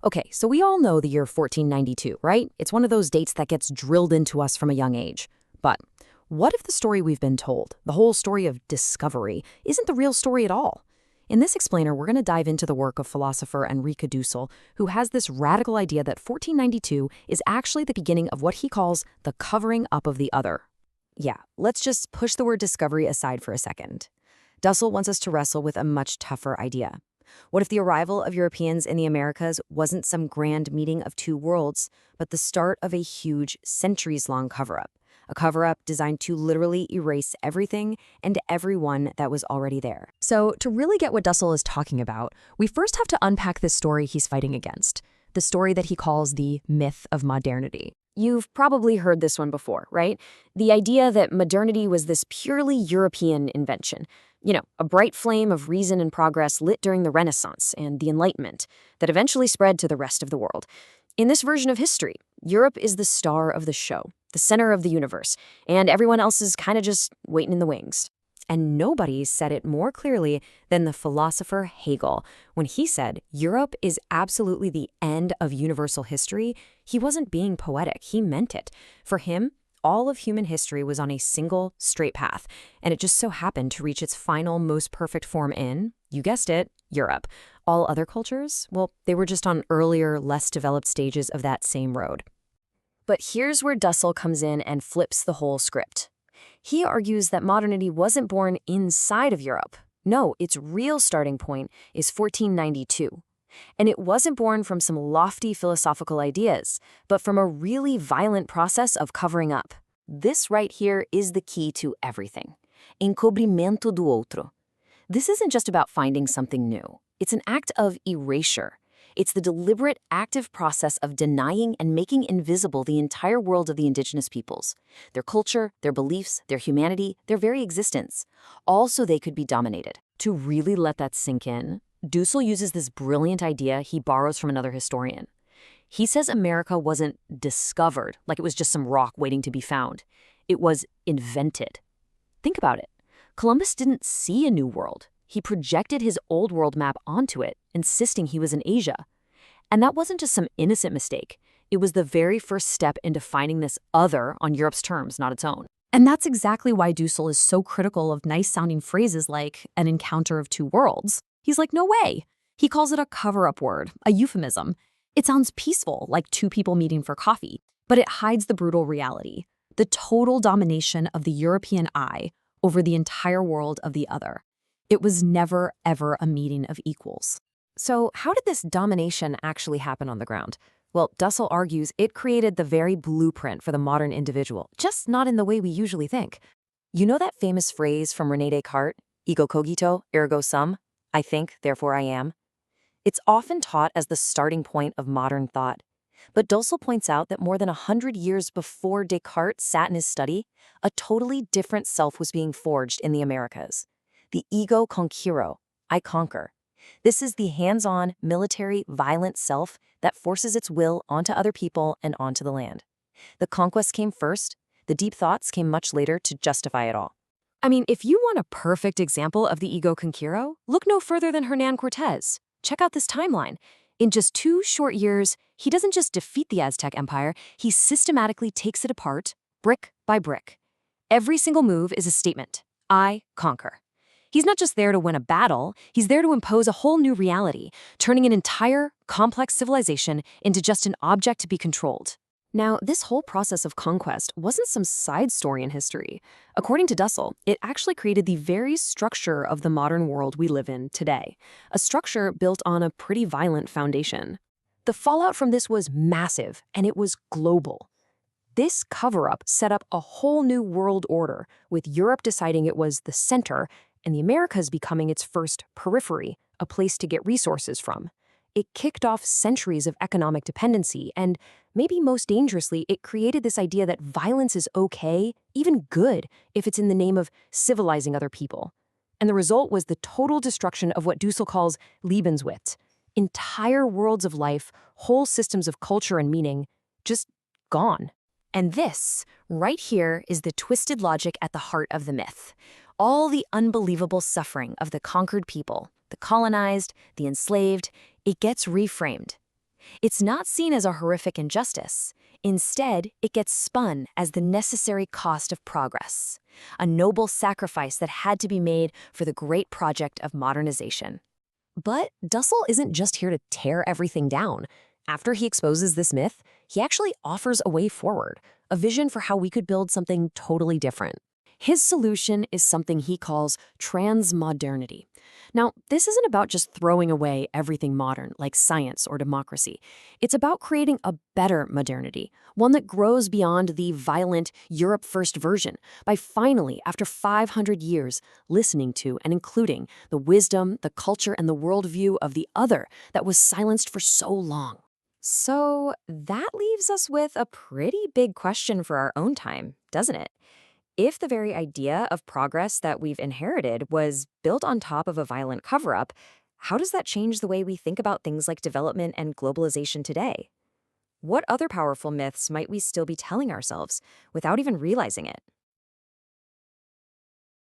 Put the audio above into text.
Okay, so we all know the year 1492, right? It's one of those dates that gets drilled into us from a young age. But what if the story we've been told, the whole story of discovery, isn't the real story at all? In this explainer, we're going to dive into the work of philosopher Enrique Dussel, who has this radical idea that 1492 is actually the beginning of what he calls the covering up of the other. Yeah, let's just push the word discovery aside for a second. Dussel wants us to wrestle with a much tougher idea. What if the arrival of Europeans in the Americas wasn't some grand meeting of two worlds, but the start of a huge, centuries-long cover-up? A cover-up designed to literally erase everything and everyone that was already there. So, to really get what Dussel is talking about, we first have to unpack this story he's fighting against, the story that he calls the myth of modernity. You've probably heard this one before, right? The idea that modernity was this purely European invention. You know, a bright flame of reason and progress lit during the Renaissance and the Enlightenment that eventually spread to the rest of the world. In this version of history, Europe is the star of the show, the center of the universe, and everyone else is kind of just waiting in the wings. And nobody said it more clearly than the philosopher Hegel. When he said Europe is absolutely the end of universal history, he wasn't being poetic, he meant it. For him, all of human history was on a single, straight path, and it just so happened to reach its final, most perfect form in, you guessed it, Europe. All other cultures, well, they were just on earlier, less developed stages of that same road. But here's where Dussel comes in and flips the whole script. He argues that modernity wasn't born inside of Europe. No, its real starting point is 1492. And it wasn't born from some lofty philosophical ideas, but from a really violent process of covering up. This right here is the key to everything. Encobrimento do outro. This isn't just about finding something new. It's an act of erasure. It's the deliberate, active process of denying and making invisible the entire world of the indigenous peoples. Their culture, their beliefs, their humanity, their very existence. All so they could be dominated. To really let that sink in, Dussel uses this brilliant idea he borrows from another historian. He says America wasn't discovered, like it was just some rock waiting to be found. It was invented. Think about it. Columbus didn't see a new world. He projected his old world map onto it, insisting he was in Asia. And that wasn't just some innocent mistake. It was the very first step in defining this other on Europe's terms, not its own. And that's exactly why Dussel is so critical of nice-sounding phrases like an encounter of two worlds. He's like, no way. He calls it a cover-up word, a euphemism. It sounds peaceful, like two people meeting for coffee, but it hides the brutal reality, the total domination of the European eye over the entire world of the other. It was never, ever a meeting of equals. So how did this domination actually happen on the ground? Well, Dussel argues it created the very blueprint for the modern individual, just not in the way we usually think. You know that famous phrase from René Descartes, ego cogito, ergo sum? I think, therefore I am. It's often taught as the starting point of modern thought. But Dussel points out that more than 100 years before Descartes sat in his study, a totally different self was being forged in the Americas. The ego conquiro, I conquer. This is the hands-on, military, violent self that forces its will onto other people and onto the land. The conquest came first, the deep thoughts came much later to justify it all. I mean, if you want a perfect example of the ego conquiro, look no further than Hernán Cortés. Check out this timeline. In just 2 short years, he doesn't just defeat the Aztec Empire, he systematically takes it apart, brick by brick. Every single move is a statement. I conquer. He's not just there to win a battle, he's there to impose a whole new reality, turning an entire, complex civilization into just an object to be controlled. Now, this whole process of conquest wasn't some side story in history. According to Dussel, it actually created the very structure of the modern world we live in today, a structure built on a pretty violent foundation. The fallout from this was massive, and it was global. This cover-up set up a whole new world order, with Europe deciding it was the center, and the Americas becoming its first periphery, a place to get resources from. It kicked off centuries of economic dependency, and maybe most dangerously, it created this idea that violence is okay, even good, if it's in the name of civilizing other people. And the result was the total destruction of what Dussel calls Lebenswelt. Entire worlds of life, whole systems of culture and meaning, just gone. And this, right here, is the twisted logic at the heart of the myth. All the unbelievable suffering of the conquered people, the colonized, the enslaved, it gets reframed. It's not seen as a horrific injustice. Instead, it gets spun as the necessary cost of progress, a noble sacrifice that had to be made for the great project of modernization. But Dussel isn't just here to tear everything down. After he exposes this myth, he actually offers a way forward, a vision for how we could build something totally different. His solution is something he calls transmodernity. Now, this isn't about just throwing away everything modern, like science or democracy. It's about creating a better modernity, one that grows beyond the violent Europe First version, by finally, after 500 years, listening to and including the wisdom, the culture, and the worldview of the other that was silenced for so long. So that leaves us with a pretty big question for our own time, doesn't it? If the very idea of progress that we've inherited was built on top of a violent cover up, how does that change the way we think about things like development and globalization today? What other powerful myths might we still be telling ourselves without even realizing it?